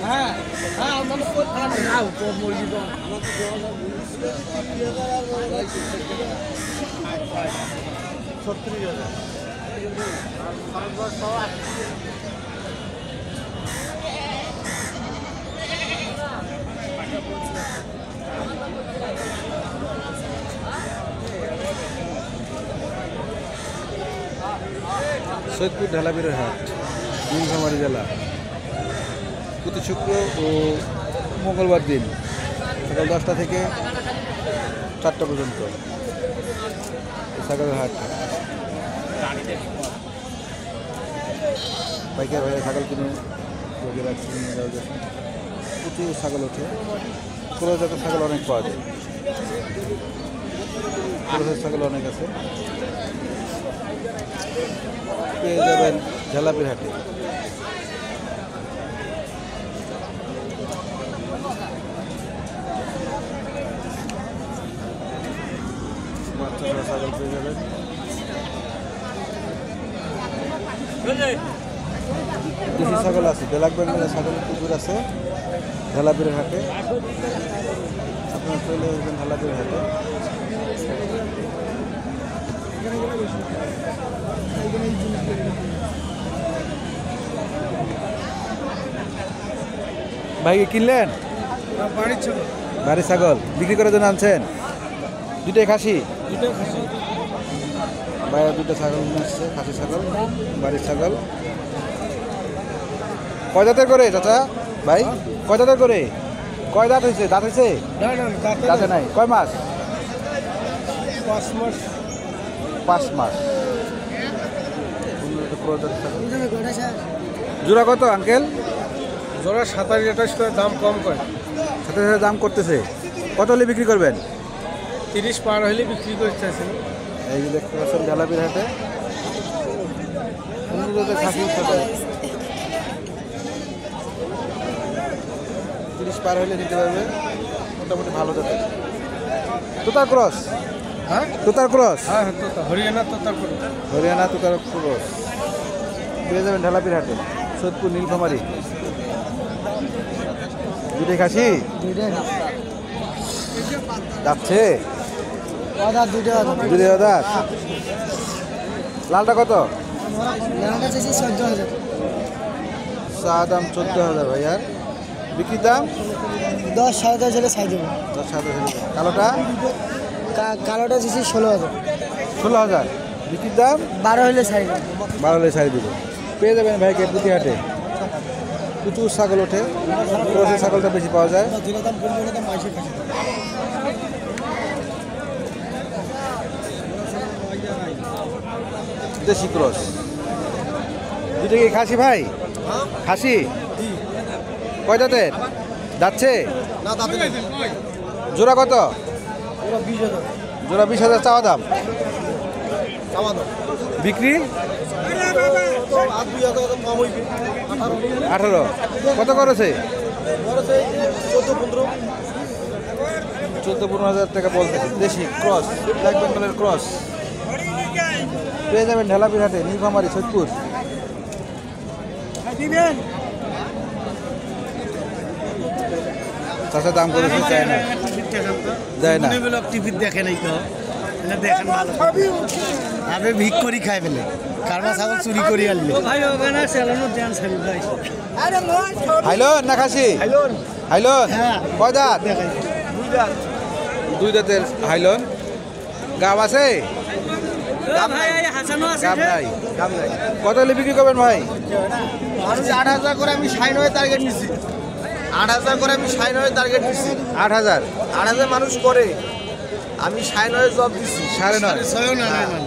হ্যাঁ হ্যাঁ মুরগি তো 36,000 সৈয়দপুর ঢালাবিরের হাট, নীলফামারী জেলা। প্রতি শুক্র ও মঙ্গলবার দিন সকাল 10টা থেকে 4টা পর্যন্ত ছাগলের হাট। পাইকার ভাইয়া ছাগল কিনে প্রচুর ছাগল ওঠে। ক্রস জাতের ছাগল অনেক পাওয়া যায়, ক্রসের ছাগল অনেক আছে। পেয়ে যাবেন ঝালাপির হাটে। বাচ্চা ছাগল পেয়ে যাবেন। দেশি ছাগল আছে, ব্ল্যাক বেঙ্গলের ছাগল প্রচুর আছে ঝালাপির হাটে। আপনারা চলে আসবেন ঝালাপির হাটে। ভাই কিনলেন? বাড়ির ছাগল বিক্রি করার জন্য আনছেন? দুটোই খাসি? ভাইয়া দুটো ছাগল আসছে, খাসি ছাগল, বাড়ির ছাগল। কয় দাঁতের করে চাচা ভাই? কয় দাঁতের করে? কয় দাঁত হয়েছে? দাঁত হয়েছে? দাঁতে নাই। কয় মাস? 5 মাস। জোড়া কত আঙ্কেল? জোড়া 27-28 করে দাম কম করে। 27,000 দাম করতেছে। কত হলে বিক্রি করবেন? 30 পার হলে বিক্রি করতেছে। এই যে দেখতে পাচ্ছেন ঝালাপির হাটে খাসি 30 পার হলে নিতে পারবে, মোটামুটি ভালো জাতের। তোতার ক্রস? হ্যাঁ তোতার ক্রস? হ্যাঁ তোতা, হরিয়ানা তোতার ক্রস। হরিয়ানা তোতার ক্রস পেয়ে যাবেন ঢালাপির হাটে, সৈয়দপুর নীলফামারী। দুটোই খাসি? যাচ্ছে দুটোই দাদা। লালটা কত? চা দাম 14,000 ভাই। আর বিক্রির দাম 10 সাড়ে 10 হলে ছাই দেবো। 10 সাড়ে 10। কালোটা? কালোটা দিচ্ছি 16,000। 16,000 বিক্রির দাম? 12 হলে ছাই দেবো। 12 হলে ছাড়ি দেবো। পেয়ে যাবেন ভাইকে প্রতি হাটে। প্রচুর ছাগল ওঠে, ক্রসের ছাগলটা বেশি পাওয়া যায়। দেশি ক্রস দুটো কি খাসি ভাই? খাসি? কয় দাঁতের? যাচ্ছে? জোড়া কত? জোড়া 20,000 চাওয়া দাম। বিক্রি 18। কত করেছে? 14-15,000 টাকা বলতেছে। দেশি ক্রস, ব্ল্যাক বেঙ্গলের ক্রস পেয়ে যাবেন ঢালাপির হাটে, নীলফামারী, সৈয়দপুর। চাষা দাম করেছে, চায় না, দেয় না। দেখে নাই তো দেখেন ভালো আবে ভিক করি খাই ফেলে কারমা ছাগল চুরি করি আনলে ভাই ওখানে চালানো দেন ছাড়ি ভাই। হাইলন না খাসি? হাইলন। কয় দাঁত? দুই দাঁতের হাইলন। গাব আছে? গাব নাই। কত হলে বিক্রি করবেন ভাই? 8,000 করে আমি 96 টার্গেট নিছি। 8,000 করে আমি 96 টার্গেট নিছি। 8,000? 8,000 মানুষ করে, আমি 96 জব দিছি। 9.5?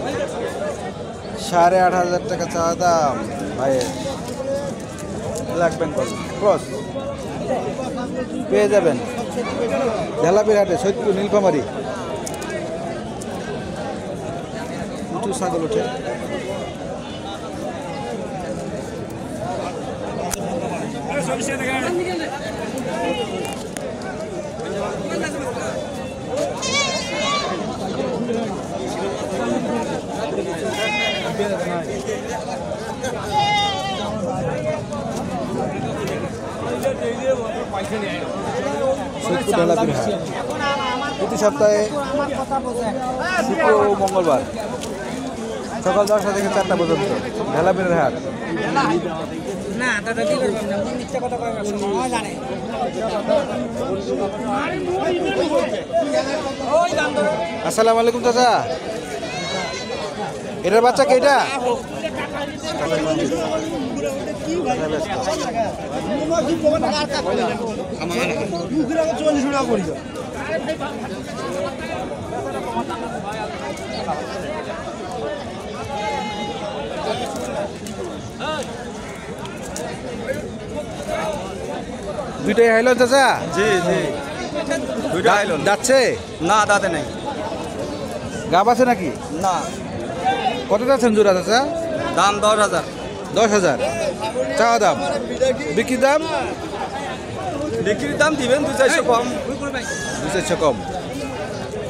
8,500 টাকা চাওয়া দাম ভাইয়ের। ব্ল্যাক বেঙ্গল ক্রস পেয়ে যাবেন ঢালাপির হাটে, সৈয়দপুর নীলফামারী। প্রচুর ছাগল ওঠে। সৈয়দপুর ঢেলাপির হাট প্রতি সপ্তাহে শুক্র ও মঙ্গলবার সকাল 10টা থেকে 4টা পর্যন্ত ঢেলাপির হাট। আসসালামু আলাইকুম চাচা, এটার বাচ্চা কে এটা? দুইটাই হাইলো চাচা? জি জি দুইটা আইলো যাচ্ছে না দাঁতে নেই গাব আছে নাকি? না কত যাচ্ছেন জোড়া চাচা? দাম 10,000 10,000 চাওয়া দাম, বিক্রির দাম? বিক্রির দাম দিবেন 2-400 কম 200 কম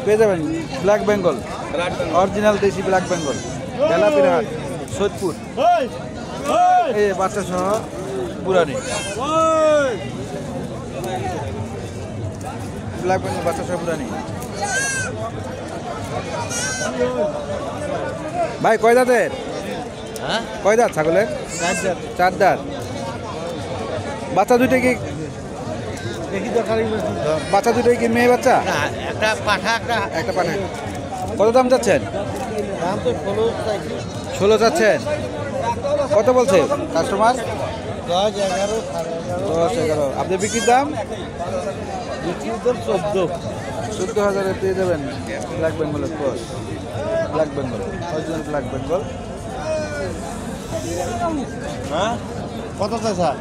পেয়ে যাবেন। ব্ল্যাক বেঙ্গল, অরিজিনাল দেশি ব্ল্যাক বেঙ্গল, ঢেলাপির হাট, সৈয়দপুর। এই বাচ্চা সহ বুড়ানি ব্ল্যাক বেঙ্গল বাচ্চা সহ বুড়ানি। ভাই কয় দাঁতের? কয় দাঁত ছাগলের? 4 দাঁত। বাচ্চা দুইটা কি বাচ্চা দুটোই কি মেয়ে বাচ্চা? একটা পাঠা একটা পাঠা। কত দাম যাচ্ছেন? দাম তো 16 যাচ্ছেন। কত বলছে কাস্টমার? 10, 11, 10, 11। আপনার বিক্রির দাম? 14। 14,000-এ পেয়ে যাবেন ব্ল্যাক বেঙ্গলের cross, black Bengal, original black Bengal. হ্যাঁ কত চাচা?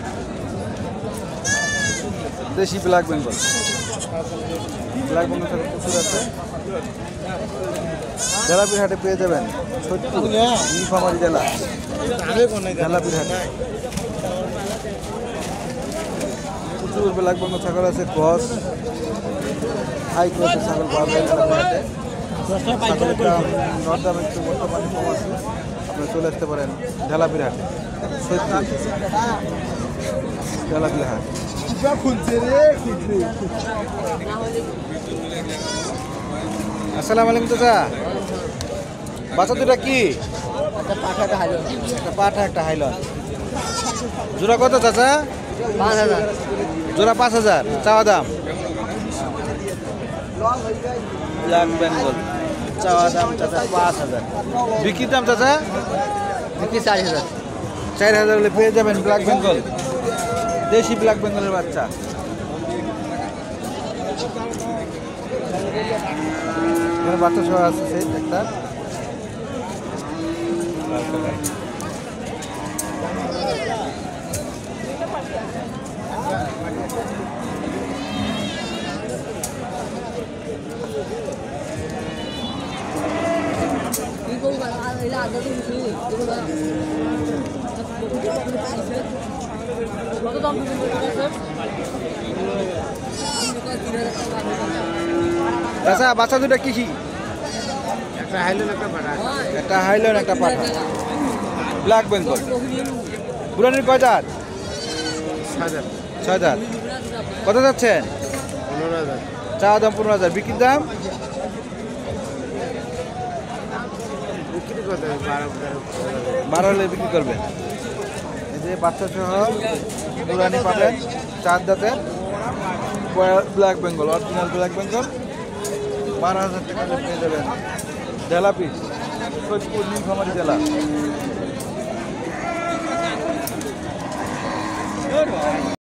দেশি ব্ল্যাক বেঙ্গল, ব্ল্যাক বেঙ্গল থেকে প্রচুর আছে। ঢেলাপির হাটে পেয়ে যাবেন সৈয়দপুর নীলফামারী জেলা, ঢেলাপির হাটে প্রচুর ব্ল্যাক বেঙ্গল ছাগল আছে। ক্রস হাই ক্রসের ছাগল পাওয়া যায় ঢেলাপির হাটে। ছাগলের দাম দরদাম একটু বর্তমানে কম আছে, আপনারা চলে আসতে পারেন ঢেলাপির হাটে, সৈয়দপুর ঢেলাপির হাট। আসসালামু আলাইকুম চাচা, বাচ্চা দুটা কি? একটা পাঠা একটা হাইলন। জোড়া কত চাচা? 5,000। জোড়া 5,000 চাওয়া দাম। ব্ল্যাক বেঙ্গল চাওয়া দাম চাচা 5,000। বিক্রির দাম চাচা? বিক্রি 4,000। 4,000 হলে পেয়ে যাবেন ব্ল্যাক বেঙ্গল, দেশি ব্ল্যাক বেঙ্গলের বাচ্চা। এখানে বাচ্চা সহ আছে সেট একটা। চাচা বাচ্চা দুটা কি? একটা হাইলেন একটা পাঠা। একটা হাইলন একটা পাঠা, ব্ল্যাক বেঙ্গল। বুড়ানির কয় দাঁত? 6 দাঁত। কত যাচ্ছেন? 15,000। চাওয়া দাম 15,000। বিক্রির দাম? বিক্রি কত? 12 হলে বিক্রি করবেন। এই যে বাচ্চা সহ বুড়ানি পাবেন 4 দাঁতের black Bengal, original black Bengal. 12,000 টাকা পেয়ে যাবেন ঢেলাপি, সৈয়দপুর নীলফামারী জেলা।